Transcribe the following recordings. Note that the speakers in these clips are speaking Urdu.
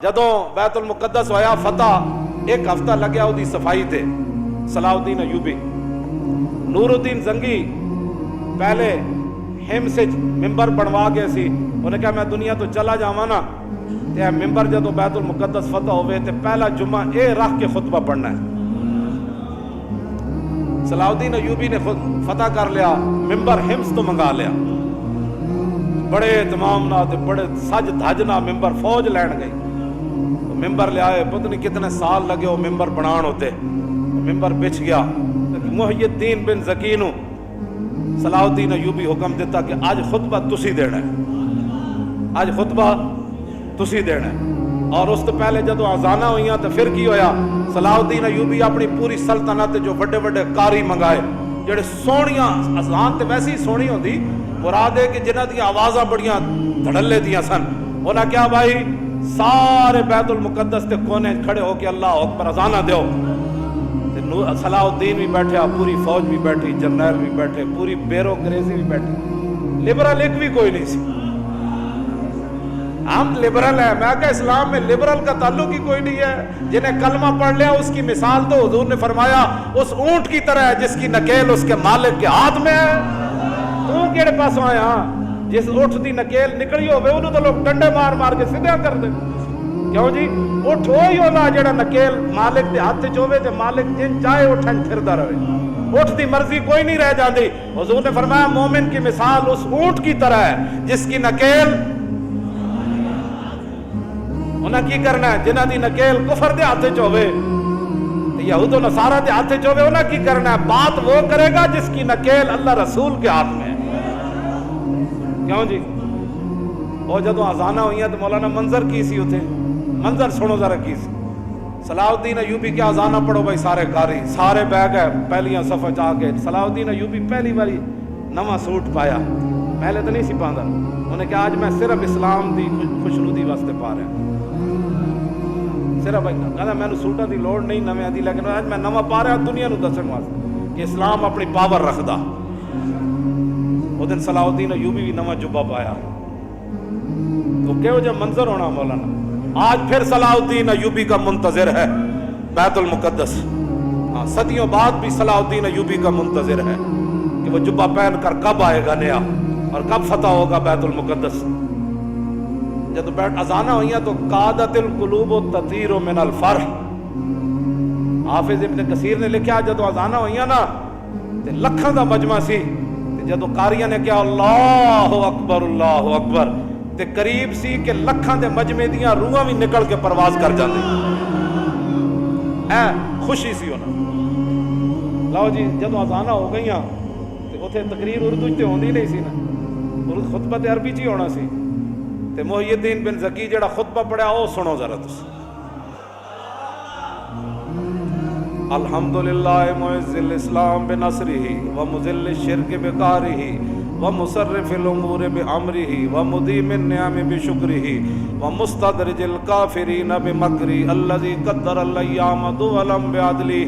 جدوں بیت المقدس ہویا فتح ایک ہفتہ لگیا وہ صفائی تے صلاح الدین ایوبی نور الدین زنگی پہلے ہم سے ممبر بنوا گئے سی انہیں کہا میں دنیا تو چلا جاواں نا تے ممبر جدوں بیت المقدس فتح ہوئے تے پہلا جمعہ اے رکھ کے خطبہ پڑھنا ہے۔ صلاح الدین ایوبی نے فتح کر لیا، ممبر ہمس تو منگا لیا، بڑے اہتمام نہ تے بڑے سج دھج نہ ممبر فوج لین گئی، ممبر لے آئے، پتہ نہیں کتنے سال لگے وہ ممبر بنان ہوتے، ممبر بچ گیا۔ محی الدین بن زکی نو صلاح الدین ایوبی حکم دیتا کہ آج خطبہ تسی دینا ہے، آج خطبہ تسی دینا ہے۔ اور اس تو پہلے جدو آزانہ ہوئیاں تو پھر کی ہویا، صلاح الدین ایوبی اپنی پوری سلطنت جو بڑے بڑے قاری منگائے جڑے سونیاں، اذان تے ویسی سونی ہوندی، مراد ہے کہ جنہ دی آوازاں بڑیاں دھڑلے دیاں سن، انہاں کیا بھائی سارے بیت المقدس تے کونے کھڑے ہو کے اللہ اکبر اذانہ دیو۔ صلاح الدین بھی بیٹھے، پوری فوج بھی بیٹھی، جرنیل بھی بیٹھے، پوری بیروکریسی بھی بیٹھی، لبرل ایک بھی کوئی نہیں سی۔ ہم لبرل ہیں، میں کہا اسلام میں لبرل کا تعلق ہی کوئی نہیں ہے، جنہیں کلمہ پڑھ لیا اس کی مثال تو حضور نے فرمایا اس اونٹ کی طرح ہے جس کی نکیل اس کے مالک کے ہاتھ میں ہے۔ تو کیڑے پاس آیا جس اٹھ دی نکیل نکلی ہوئے انہوں تو لوگ ڈنڈے مار مار کے سدھا کر دیں، کیوں جی اٹھ ہوئی ہونا جڑا نکیل مالک دے ہاتھ چوے تے مالک جن چاہے اٹھن پھردا رہے، اٹھ دی مرضی کوئی نہیں رہ جاندی۔ حضور نے فرمایا مومن کی مثال اس اونٹ کی طرح ہے جس کی نکیل، انہیں کی کرنا ہے جنہ دی نکیل کفر دے ہاتھ چوے، یہود و نصارہ دے ہاتھ چوے، انہیں کی کرنا ہے بات وہ کرے گا جس کی نکیل اللہ رسول کے ہاتھ میں ہے، کیوں جی؟ وہ جدو آزانہ ہوئی ہیں تو مولانا منظر کی سی ہوتے، منظر سنو ذرا کی سی۔ صلاح الدین ایوبی کے آزانہ پڑھو بھائی، سارے قاری سارے بیگ ہے پہلیاں صفحہ جا کے، صلاح الدین ایوبی پہلی باری نواں سوٹ پایا، پہلے تو نہیں سی پاندہ، انہیں کہا آج میں صرف اسلام دی خوشنودی واسطے پا رہا ہوں، صرف کہا میں نے سوٹا دی لوڑ نہیں نویں دی، لیکن آج میں نواں پا رہا دنیا نو دسن واسطے کہ اسلام اپنی پاور رکھدا۔ وہ دن صلاح الدین ایوبی بھی نواں جبہ پایا، تو کہو جو منظر ہونا مولانا۔ آج پھر صلاح الدین ایوبی کا منتظر ہے بیت المقدس، صدیوں بعد بھی صلاح الدین ایوبی کا منتظر ہے کہ وہ جبہ پہن کر کب آئے گا نیا اور کب فتح ہوگا بیت المقدس۔ جب بیٹھ اذانہ ہوئیاں تو قادت القلوب تطیر من الفرح، حافظ ابن کثیر نے لکھا جدو اذانہ ہوئیاں نا تے لکھاں دا مجمع سی، جدو قاریاں نے کہا اللہ اکبر اللہ اکبر تے قریب سی کہ لکھاں دے مجمع دیاں روحاں بھی نکل کے پرواز کر جاندی، اے خوشی سی ہونا۔ لو جی جدو اذانہ ہو گئیاں تے اتھے تقریر اردو تے ہوندی نہیں سی نا، خطبہ تے عربی چی ہونا سی، تے محی الدین بن زکی جڑا خطبہ پڑھا او سنو ذرا تس۔ الحمدللہ معز الاسلام بنصرہ ومذل الشرک بقارہ ومصرف الامور بعمرہ ومدیم النعم بشکرہ ومستدرج الکافرین بمکرہ الذی قدر الایام دولا بعدلہ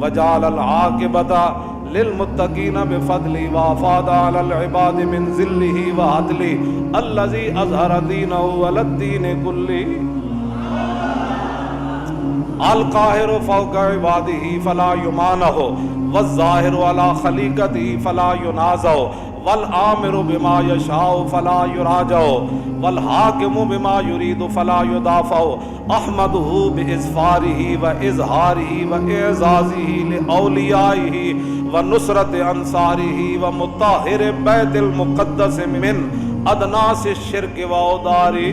وجعل العاقبۃ للمتقین بفضلہ وافاد علی العباد من ذلہ وعدلہ الذی اظہر دینہ علی الدین کلہ القاہر فوق عبادہ فلا یمانہ والظاہر علی خلیقتہ فلا ینازع والآمر بما یشاء فلا یراجع والحاکم بما یرید فلا یدافع احمدہ باظفارہ واظہارہ واعزازہ لاولیائہ ونصرت انصارہ ومطہر بیت المقدس من ادناس الشرک واودارہ۔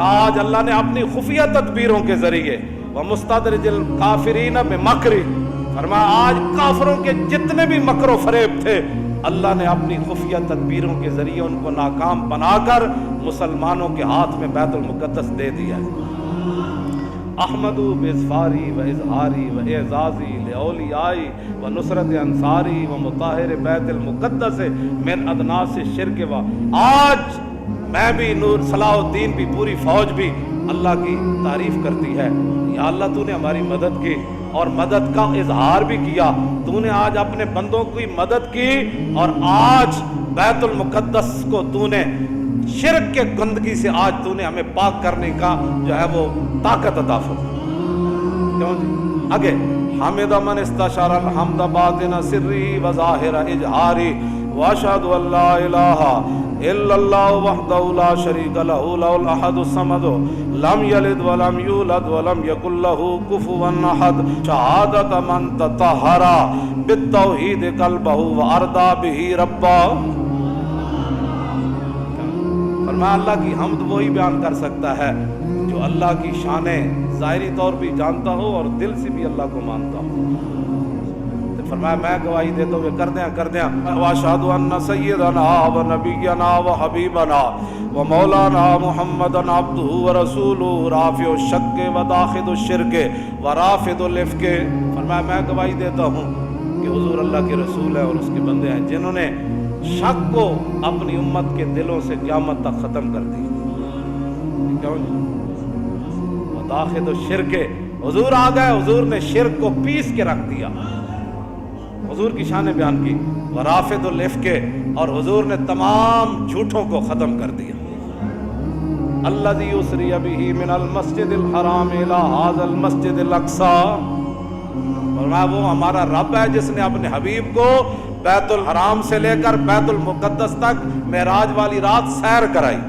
آج اللہ نے اپنی خفیہ تدبیروں کے ذریعے ومستدرج الکافرین بمکرہ، فرمایا آج کافروں کے جتنے بھی مکر و فریب تھے اللہ نے اپنی خفیہ تدبیروں کے ذریعے ان کو ناکام بنا کر مسلمانوں کے ہاتھ میں بیت المقدس دے دیا ہے۔ احمدو باظفاری و اظہاری و اعزازی لاولیائی و نصرت انصاری و مطہر بیت المقدس من ادناس الشرک و۔ آج میں بھی نور صلاح الدین بھی پوری فوج بھی اللہ کی تعریف کرتی ہے، یا اللہ تو نے ہماری مدد کی اور مدد کا اظہار بھی کیا، تو نے آج اپنے بندوں کی مدد کی اور آج بیت المقدس کو تو نے شرک کے گندگی سے آج تو نے ہمیں پاک کرنے کا جو ہے وہ طاقت عطا فرما. کیوں جی آگے حمد من استشار الحمد باطن سری و ظاہر اجہاری واشهد ان لا الہ الا اللہ وحدہ لا شریک لہ لہ الاحد الصمد لم یلد ولم یولد ولم یکن لہ کفوا احد شہادت من تطہر بالتوحید قلبہ وارضى به ربا. فرمایا اللہ کی حمد وہی بیان کر سکتا ہے جو اللہ کی شانیں ظاہری طور بھی جانتا ہو اور دل سے بھی اللہ کو مانتا ہو. فرمایا میں گواہی دیتا ہوں کر دیں واشهد ان سیدنا و نبینا و حبیبنا و مولانا محمد عبدہ و رسولہ رافع الشک و داخل الشرک و رافض الافک. فرمایا میں گواہی دیتا ہوں کہ حضور اللہ کے رسول ہیں اور اس کے بندے ہیں جنہوں نے شک کو اپنی امت کے دلوں سے قیامت تک ختم کر دی. کیوں و داخل الشرک حضور آ گئے, حضور نے شرک کو پیس کے رکھ دیا, حضور کی شان بیان کی ورافض الافک اور حضور نے تمام جھوٹوں کو ختم کر دیا. الذی یسری بہ من المسجد الحرام الی ھذا المسجد الاقصی. فرمایا وہ ہمارا رب ہے جس نے اپنے حبیب کو بیت الحرام سے لے کر بیت المقدس تک معراج والی رات سیر کرائی.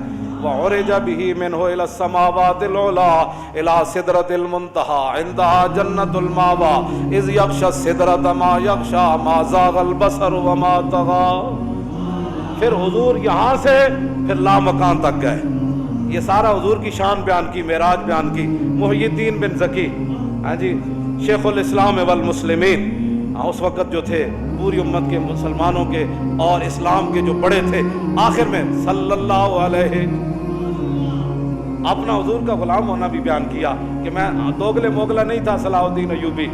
وعرج به منه الى السماوات العلى الى سدرۃ المنتہى عندها جنۃ المأوى اذ یغشى السدرۃ ما یغشى ما زاغ البصر وما طغى. پھر حضور یہاں سے پھر لامکان تک گئے. یہ سارا حضور کی شان بیان کی, معراج بیان کی. محی الدین بن زکی ہاں جی شیخ الاسلام والمسلمین اس وقت جو تھے پوری امت کے مسلمانوں کے اور اسلام کے جو بڑے تھے, آخر میں صلی اللہ علیہ اپنا حضور کا غلام ہونا بھی بیان کیا کہ میں دوگلے موگلا نہیں تھا. صلاح الدین ایوبی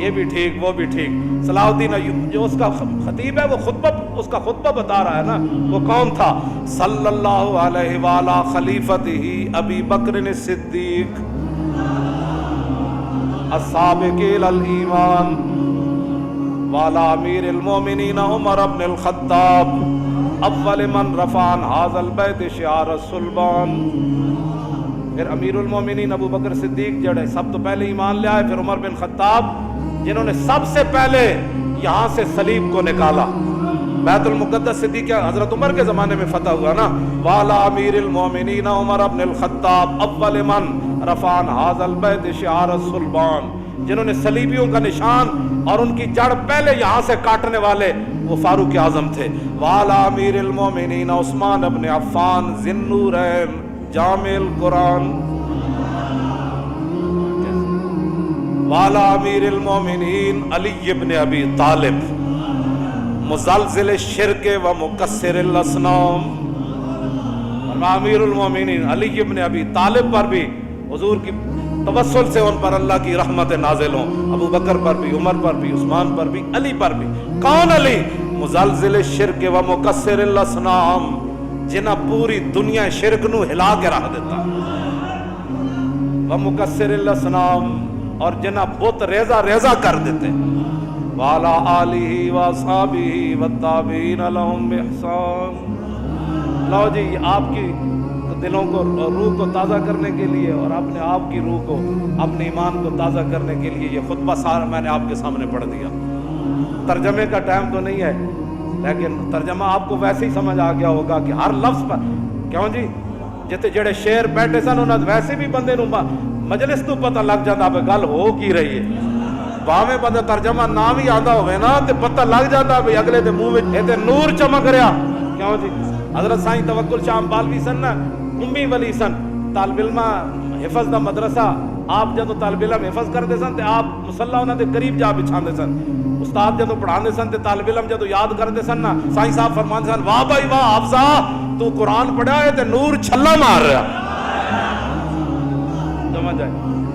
یہ بھی ٹھیک وہ بھی ٹھیک. صلاح الدین ایوبی جو اس کا خطیب ہے وہ اس کا خطبہ بتا رہا ہے نا, وہ کون تھا؟ صلی اللہ علیہ وعلی خلیفتہ ابی بکر الصدیق السابق الی الایمان وعلی امیر المومنین عمر بن الخطاب اول من رفع عن ھذا البیت شعار الصلبان. پھر امیر المومنین ابو بکر صدیق جڑے سب تو پہلے ایمان لے آئے, پھر عمر بن خطاب جنہوں نے سب سے پہلے یہاں سے صلیب کو نکالا. بیت المقدس صدیق حضرت عمر کے زمانے میں فتح ہوا نا. وعلی امیر المومنین عمر بن الخطاب اول من رفع عن ھذا البیت شعار الصلبان, جنہوں نے صلیبیوں کا نشان اور ان کی جڑ پہلے یہاں سے کاٹنے والے وہ فاروق اعظم تھے. وعلی امیر المومنین عثمان بن عفان ذی النورین جامع القرآن وعلی امیر المومنین علی بن ابی طالب مزلزل الشرک و مکسر الاصنام. امیر المومنین علی بن ابی طالب پر بھی حضور کی توسل سے ان پر اللہ کی رحمت نازل ہوں. ابو بکر پر بھی, عمر پر بھی, عثمان پر بھی, علی پر بھی. کون علی؟ مزلزل الشرک و مکسر الاصنام, جنہ پوری دنیا شرک نو ہلا کے رکھ دیتا. و مکسر الاصنام اور جنہ بت ریزہ ریزہ کر دیتے. وعلی آلہ و اصحابہ والتابعین لہم بإحسان. لو جی آپ کی دلوں کو روح کو تازہ کرنے کے لیے اور اپنے آپ کی روح کو اپنے ایمان کو تازہ کرنے کے لیے یہ خطبہ سارا میں نے آپ کے سامنے پڑھ دیا. ترجمے کا ٹائم تو نہیں ہے لیکن ترجمہ آپ کو ویسے ہی سمجھ آ گیا ہوگا کہ ہر لفظ پر کیوں جی جتے جڑے شعر بیٹھے سن انہاں ویسے بھی بندے نوں مجلس تو پتہ لگ جاتا پہ گل ہو کی رہی ہے. باویں بندہ ترجمہ نہ بھی آندا ہوئے نا تے پتہ لگ جاتا بھی اگلے دے منہ وچ تے نور چمک رہا. کیوں جی حضرت سائیں توکل شاہ بالوی سن نا, امی ولی سن, طالب علم حفظ دا مدرسہ آپ جدو طالب علم حفظ کرتے سن تے آپ مصلی انہاں دے قریب جا بچھاندے سن. استاد جدو پڑھاندے سن تے طالب علم جدو یاد کرتے سن نا, سائیں صاحب فرماندے سن واہ بھائی واہ حافظہ تو قرآن پڑھا ہے تے نور چھلا مار رہا. سمجھ آئے,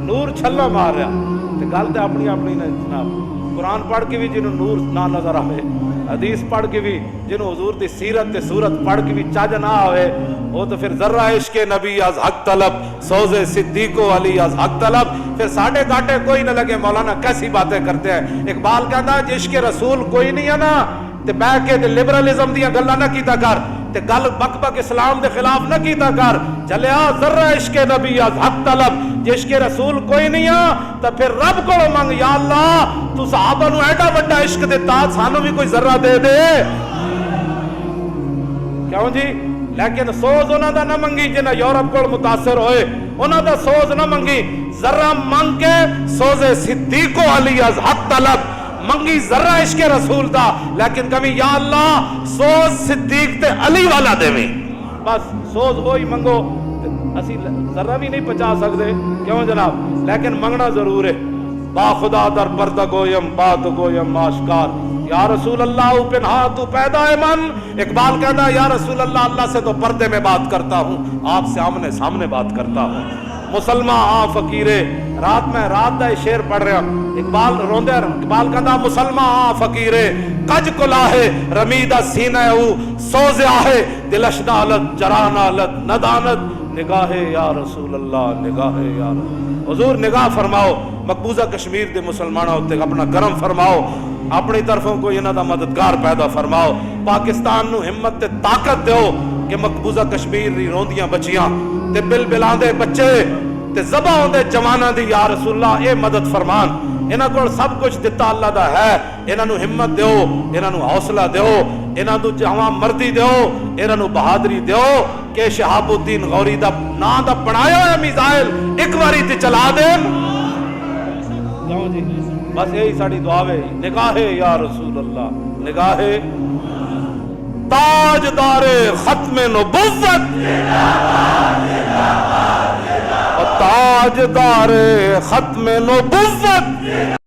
نور چھلا مار رہا. تے گل تے اپنی اپنی نے جناب. قرآن پڑھ کے بھی جنہوں نور نہ نظر آئے, حدیث پڑھ کے بھی جنہوں حضور دی سیرت تے صورت پڑھ کے بھی چاج نہ آئے, وہ تو پھر ذرہ عشق نبی از حق طلب سوز صدیق و علی از حق طلب. پھر ساڑھے گاٹے کوئی نہ لگے مولانا کیسی باتیں کرتے ہیں. اقبال کہتا ہے عشق رسول کوئی نہیں ہے نا تے بہ کے تے لبرلزم دیاں گلاں نہ کیتا کر. تے گل بک بک اسلام دے خلاف نہ کیتا کر، چلیا ذرہ عشق نبی از حق طلب، جے عشق رسول کوئی نہیں تے پھر رب کو منگ، یا اللہ تو صحابہ نو ایڈا وڈا عشق دیتا، سانو بھی کوئی ذرہ دے دے۔ کیوں جی؟ لیکن سوز انہاں دا نہ منگی جنہاں یورپ کو متاثر ہوئے، انہاں دا سوز نہ منگی، ذرہ منگ کے سوز صدیق و علی از حق طلب منگی، ذرہ عشق رسول دا، لیکن کبھی یا اللہ سوز صدیق تے علی والا دے میں، بس سوز وہی منگو۔ اسی ذرہ بھی نہیں پچا سکتے، کیوں جناب؟ لیکن منگنا ضرور ہے۔ با خدا در پردہ گویم بات گویم آشکار، یا رسول اللہ پنہا تو پیدا ہے من، اقبال کہتا ہے یا رسول اللہ اللہ سے تو پردے میں بات کرتا ہوں، آپ سے آمنے سامنے بات کرتا ہوں۔ مسلمان آ فقیرے، رات میں رات دا شعر پڑھ رہا، اقبال روندے، اقبال کہتا مسلمان آ فقیرے کج کلاہے رمیدہ سینہ او سوز آہے دلش نالت جرا نالت ندانت نگاہ یا رسول اللہ نگاہ یا رسول۔ حضور نگاہ فرماؤ مقبوضہ کشمیر دے مسلمانوں تے اپنا کرم فرماؤ، اپنی طرفوں کو انہاں دا مددگار پیدا فرماؤ، پاکستان نو ہمت تے طاقت دیو کہ مقبوضہ کشمیر دی روندیاں بچیاں تے بلبلاں دے بچے تے ذبح ہوندے جواناں دی یا رسول اللہ اے مدد فرمان۔ انہاں کول سب کچھ دتا اللہ دا ہے، انہاں نو ہمت دیو، انہاں نو حوصلہ دیو، انہاں نو جواں مردی دیو، انہاں نو بہادری دیو کہ شہاب الدین غوری دا نا دا بنایا ہویا میزائل ایک واری تے چلا دین۔ کیوں جی؟ بس یہی ساری دعا ہے، نگاہ یا رسول اللہ، نگاہ تاجدار ختم نبوت، تاجدار ختم نبوت۔